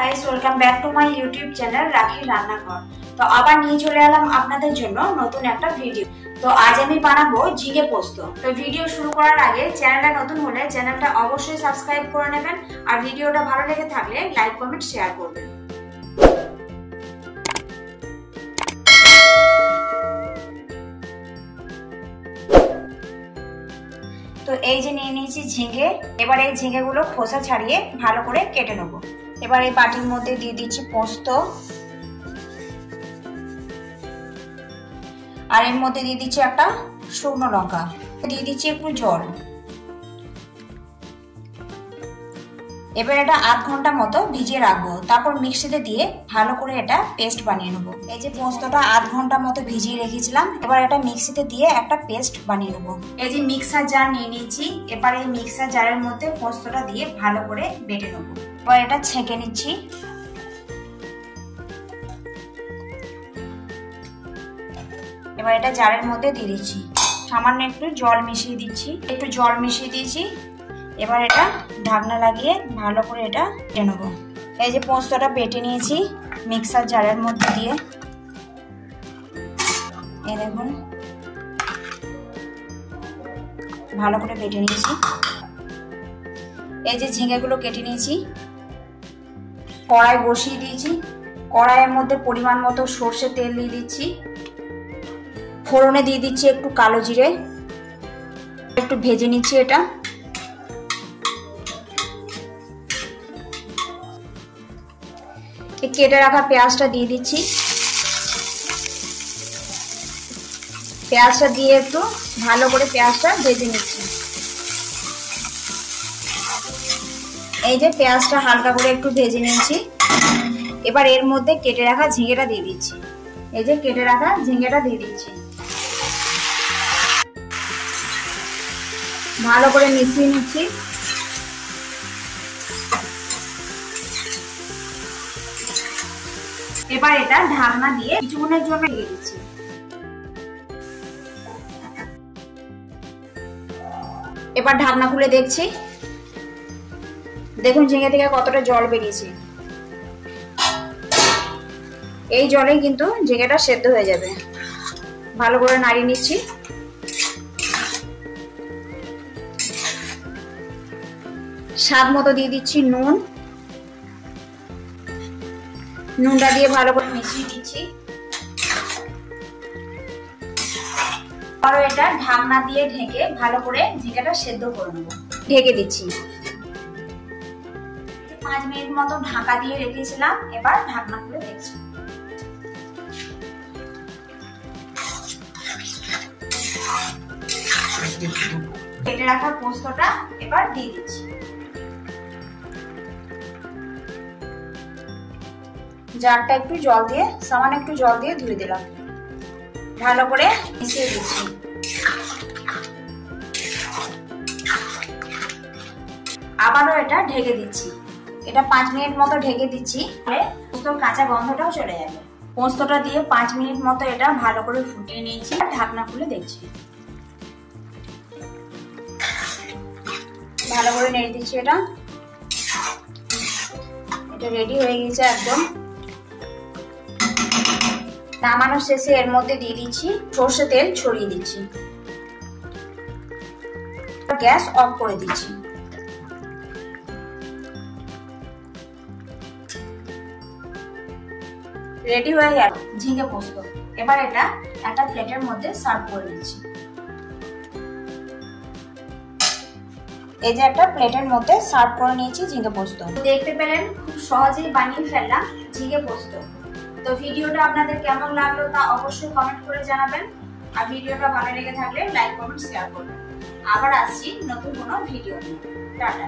Guys, welcome back to my YouTube channel রাখি রান্নাঘর। তো আবার নিয়ে চলে এলাম আপনাদের জন্য নতুন একটা ভিডিও। তো আজ আমি বানাবো ঝিঙে পোস্ত। তো ভিডিও শুরু করার আগে চ্যানেলটা নতুন হলে চ্যানেলটা অবশ্যই সাবস্ক্রাইব করে নেবেন, আর ভিডিওটা ভালো লেগে থাকলে লাইক কমেন্ট শেয়ার করবেন। তো এই যে নিয়ে নিয়েছি ঝিঙে। এবার এই ঝিঙেগুলো খোসা ছাড়িয়ে ভালো করে কেটে নেব। এবার এই বাটির মধ্যে দিয়ে দিচ্ছি পোস্ত, আর এর মধ্যে দিয়ে দিচ্ছি একটা শুকনো লঙ্কা, দিয়ে দিচ্ছি একটু জল। এবার এটা আধ ঘন্টা মতো ভিজিয়ে রাখবো, তারপর মিক্সিতে দিয়ে ভালো করে এটা পেস্ট বানিয়ে নেবো। এই যে পোস্তটা আধ ঘন্টা মতো ভিজিয়ে রেখেছিলাম, এবার এটা মিক্সিতে দিয়ে একটা পেস্ট বানিয়ে নেবো। এই যে মিক্সার জার নিয়ে নিয়েছি, এবার এই মিক্সার জারের মধ্যে পোস্তটা দিয়ে ভালো করে বেটে নেবো। এবার এটা ছেঁকে নিচ্ছি। এবার এটা জারের মধ্যে দিয়ে দিচ্ছি, সামান্য একটু জল মিশিয়ে দিচ্ছি, একটু জল মিশিয়ে দিয়েছি। এবার এটা ঢাকনা লাগিয়ে ভালো করে এটা বেটে নেব। এই যে পোস্তটা বেটে নিয়েছি মিক্সার জারের মধ্যে দিয়ে, এই দেখুন ভালো করে বেটে নিয়েছি। এই যে ঝিঙেগুলো কেটে নিয়েছি, কড়াই বসিয়ে দিয়েছি। কড়াইয়ের মধ্যে পরিমাণ মতো সর্ষের তেল দিয়ে দিচ্ছি। ফোড়নে দিয়ে দিচ্ছি একটু কালো জিরে, একটু ভেজে নিচ্ছি এটা। কেটে রাখা পেঁয়াজটা দিয়ে দিচ্ছি। পেঁয়াজটা দিয়ে একটু ভালো করে পেঁয়াজটা ভেজে নিচ্ছি। এই যে পেঁয়াজটা হালকা করে একটু ভেজে নিয়েছি। এবার এর মধ্যে কেটে রাখা ঝিঙেটা দিয়ে দিচ্ছি। এই যে কেটে রাখা ঝিঙেটা দিয়ে দিচ্ছি, ভালো করে মিশিয়ে নিচ্ছি। এবার এটা ঢাকনা দিয়ে কিছুক্ষণের জন্য রেখে দিচ্ছি। এবার ঢাকনা খুলে দেখছি, দেখুন ঝিঙে থেকে কতটা জল বেরিয়েছে। এই জলে কিন্তু ঝিঙেটা সেদ্ধ হয়ে যাবে। ভালো করে নাড়িয়ে নিচ্ছি। স্বাদ মতো দিয়ে দিচ্ছি নুন। নুনটা দিয়ে ভালো করে মিশিয়ে দিচ্ছি। আরো এটা ঢাকনা দিয়ে ঢেকে ভালো করে ঝিঙেটা সেদ্ধ করে নেব। ঢেকে দিচ্ছি। 5 মিনিট মতো ঢাকা দিয়ে রেখেছিলাম, এবার ঢাকনা খুলে দেখছি। কেটে রাখা পোস্তটা এবার দিয়ে দিচ্ছি। জারটা একটু জল দিয়ে, সামান্য একটু জল দিয়ে ধুয়ে দিলাম। ভালো করে মিশিয়ে দিচ্ছি। আবারও এটা ঢেকে দিচ্ছি। এটা 5 মিনিট মতো ঢেকে দিচ্ছি, পোস্তর কাঁচা গন্ধটাও চলে যাবে। পোস্তটা দিয়ে 5 মিনিট মতো এটা ভালো করে ফুটিয়ে নিয়েছি। ঢাকনা খুলে দেখছি, ভালো করে নেড়ে দিচ্ছি। এটা রেডি হয়ে গেছে একদম। নামানোর শেষে এর মধ্যে দিয়ে দিচ্ছি সর্ষে তেল, ছড়িয়ে দিচ্ছি। গ্যাস অফ করে দিচ্ছি। রেডি হয়ে গেল ঝিঙে পোস্ত। এবার এটা একটা প্লেটের মধ্যে সার্ভ করে দিচ্ছি। এই যে একটা প্লেটের মধ্যে সার্ভ করে নিয়েছি ঝিঙে পোস্ত। দেখতে পেলেন খুব সহজেই বানিয়ে ফেললাম ঝিঙে পোস্ত। তো ভিডিওটা আপনাদের কেমন লাগলো তা অবশ্যই কমেন্ট করে জানাবেন, আর ভিডিওটা ভালো লেগে থাকলে লাইক কমেন্ট শেয়ার করবেন। আবার আসছি নতুন কোনো ভিডিও নিয়ে। টাটা।